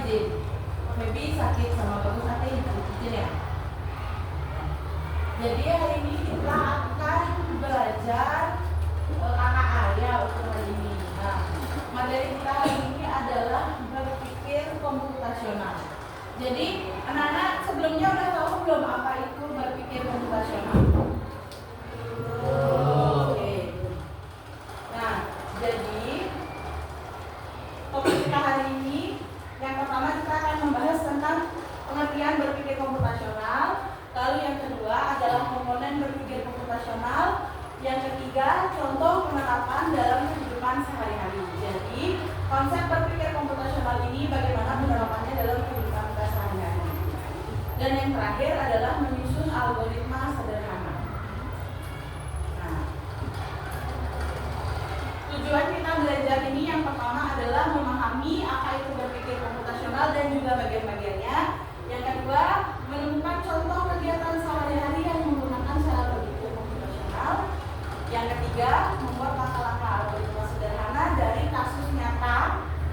izin. Maybe sakit sama bagus atau izin ya. Jadi hari ini kita akan belajar kakak Arya untuk hari ini. Nah, materi kita hari ini adalah berpikir komputasional. Jadi anak-anak sebelumnya udah tahu belum apa itu berpikir komputasional? Oke. Nah, jadi topik kita hari ini yang pertama kita akan membahas tentang pengertian berpikir komputasional. Lalu yang kedua adalah komponen berpikir komputasional. Yang ketiga, contoh penerapan dalam kehidupan sehari-hari. Jadi, konsep berpikir komputasional ini bagaimana penerapannya dalam kehidupan kita sehari-hari. Dan yang terakhir adalah menyusun algoritma sederhana. Nah, tujuan kita belajar ini yang pertama adalah memahami apa itu berpikir komputasional dan juga bagian-bagiannya. Yang kedua, menemukan contoh kegiatan sehari-hari yang menggunakan cara berpikir komputasional. Yang ketiga, membuat langkah-langkah algoritma sederhana dari kasus nyata.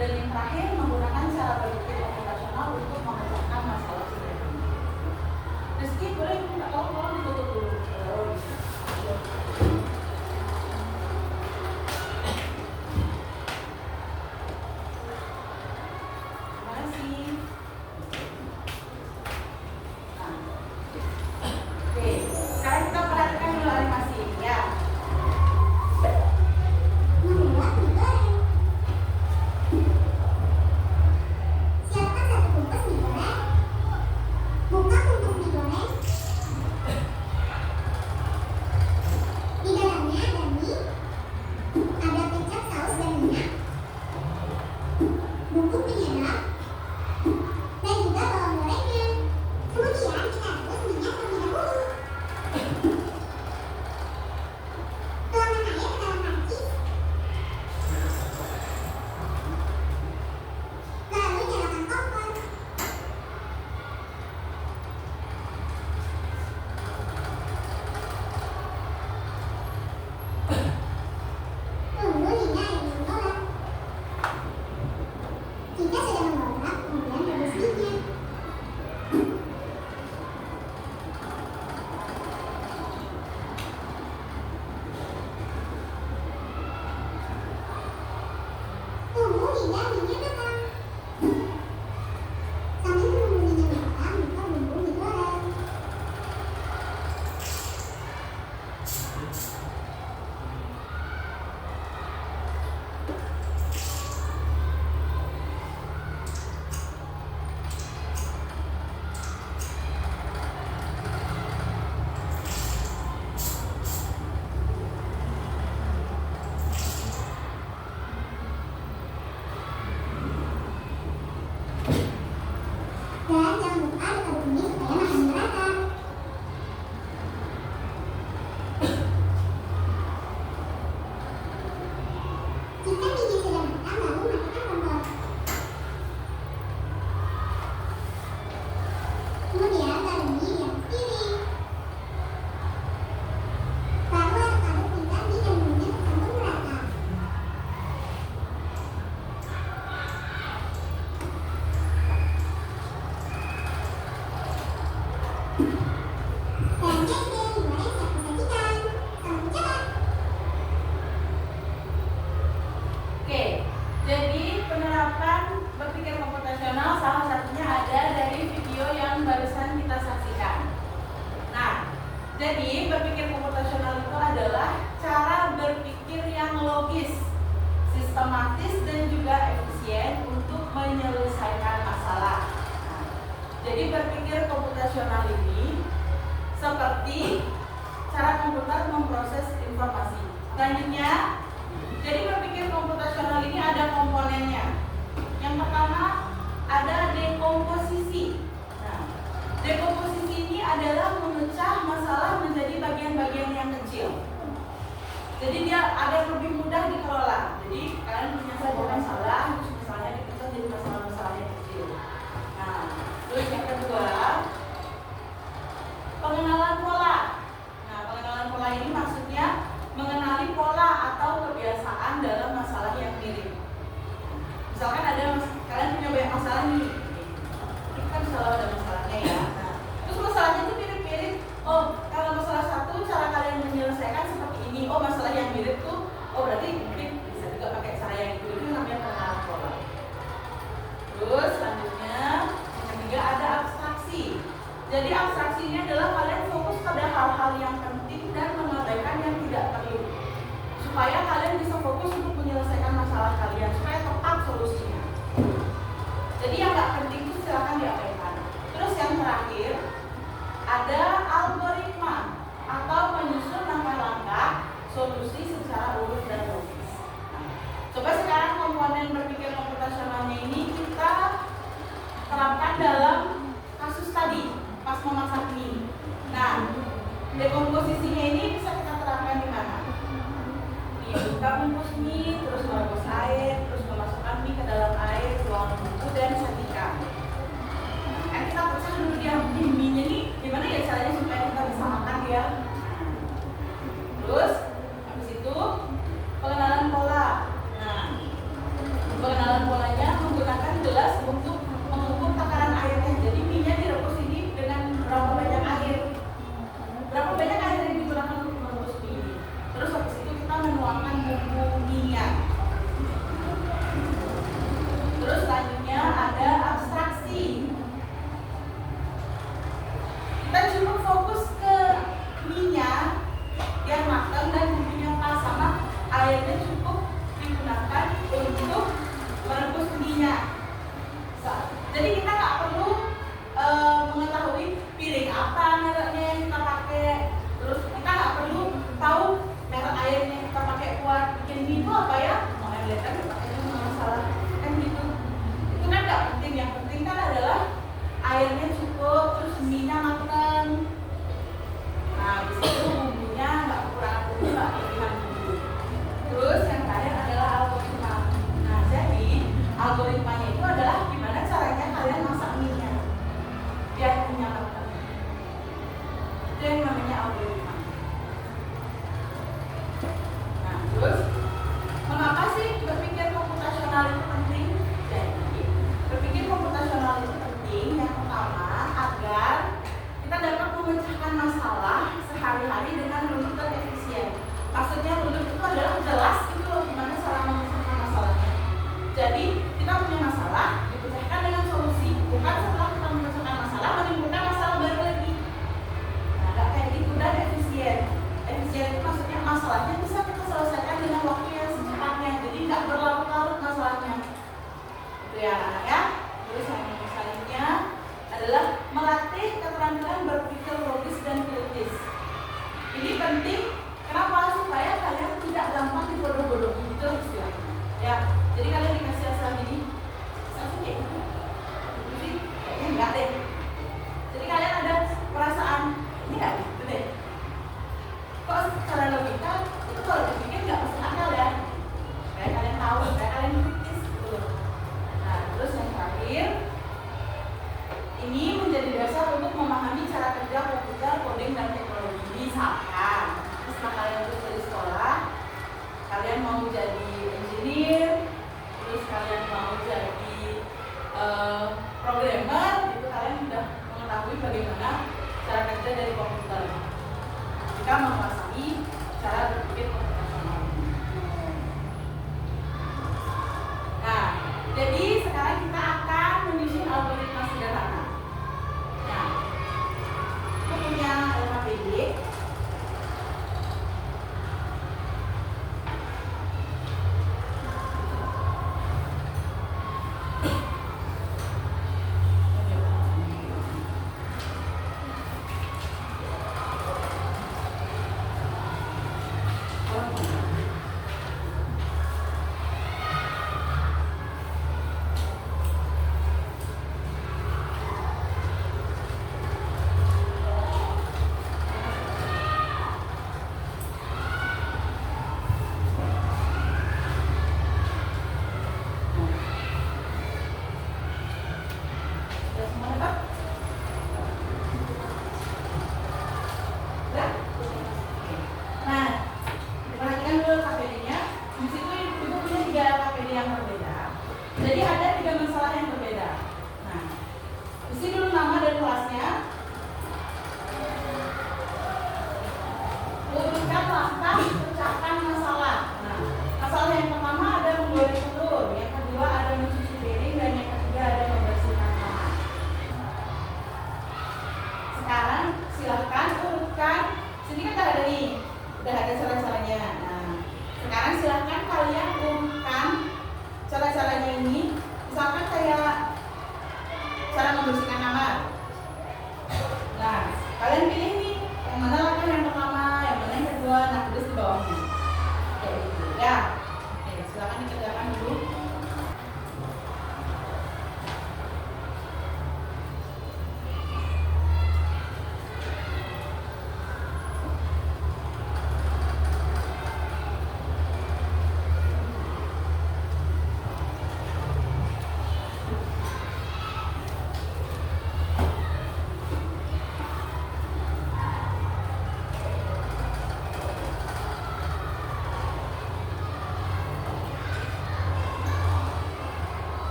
Dan yang terakhir, menggunakan cara berpikir komputasional untuk memecahkan masalah sederhana. Rizky, boleh minta tolong ditutup dulu. Ini maksudnya mengenali pola atau kebiasaan dalam masalah yang dalam kasus tadi pas memasak mie. Nah, dekomposisinya ini bisa kita terapkan di mana? Dibuka bungkus mie, terus merebus air, terus memasukkan mie ke dalam air, tuang bumbu dan setrika. Kita pecah dulu dia mie-nya nih, gimana ya caranya supaya kita bisa makan ya? Terus habis itu pengenalan pola. Nah, pengenalan polanya menggunakan gelas untuk mengukur takaran airnya. Jadi mie-nya direbus ini dengan berapa banyak air? Berapa banyak air yang digunakan untuk merebus mie ini? Terus habis itu kita menuangkan bumbu mie-nya. Terus selanjutnya ada abstraksi. Kita cuma fokus ke mie-nya yang matang dan bumbunya pas, sama airnya cukup digunakan untuk merebus mie-nya. Saat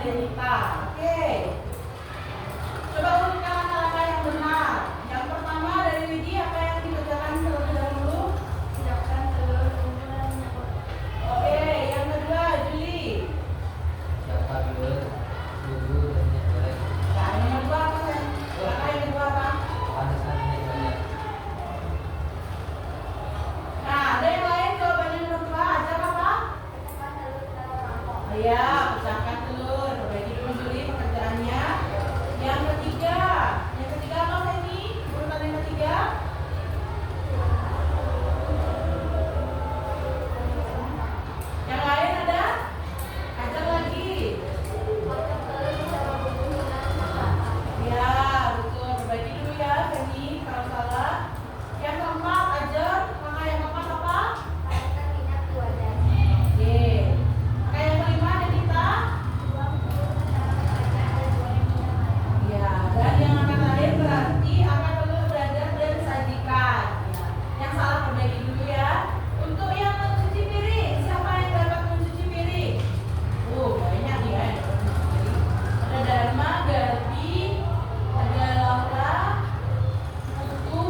Denita. Oke. Coba urutkan langkah-langkah yang benar. Yang pertama dari Widi, apa yang dikerjakan terlebih dahulu? Siapkan telur, bumbu, dan minyak goreng. Oke. Yang kedua, Juli. Siapkan telur, bumbu, dan minyak goreng. Nah, yang kedua apa kan? Langkah yang kedua apa? Panaskan minyak goreng. Nah, ada yang lain jawabannya nomor 2. Ajar apa? Pecahkan telur ke dalam mangkok. Iya, pecahkan telur. Perbaiki dulu Juli pekerjaannya. Yang ketiga apa Feni? Urutan yang ketiga. Yang lain ada? Ajar lagi. Kocok telur bersama bumbu dan santan. Ya, betul. Perbaiki dulu ya Feni kalau salah. Yang keempat, ajar. Langkah yang keempat apa? Panaskan minyak di wajan. Oke. Langkah yang kelima ada kita. Tuang telur bersama kacang dan goreng minyak panas. Ya, dan yang angkat terakhir berarti angkat telur dadar dan sajikan. Ya. Yang salah perbaiki dulu ya. Untuk yang mencuci piring, siapa yang dapat mencuci piring? Banyak ya yang dapat mencuci piring. Ada Dharma, Garbi, ada Laura, Putu,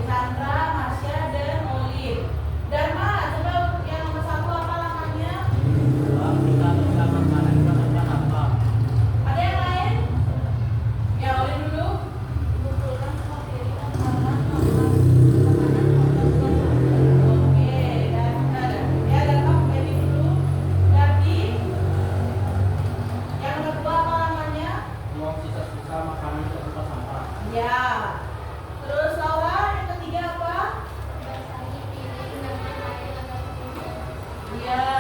Chandra, Marsha, dan Olive. Dharma, coba untuk yang nomor 1 apa langkahnya? Kita bersama makanan kita apa? Ada yang lain? Ya, Olive dulu. Kumpulkan semua piring dan wajan Oke, dan ya Dharma perbaiki dulu. Garbi, yang kedua apa namanya? Buang sisa-sisa makanan ke tempat sampah. Ya. Terus Laura, yang ketiga apa? basahi piring dengan air atau tisu. Ya.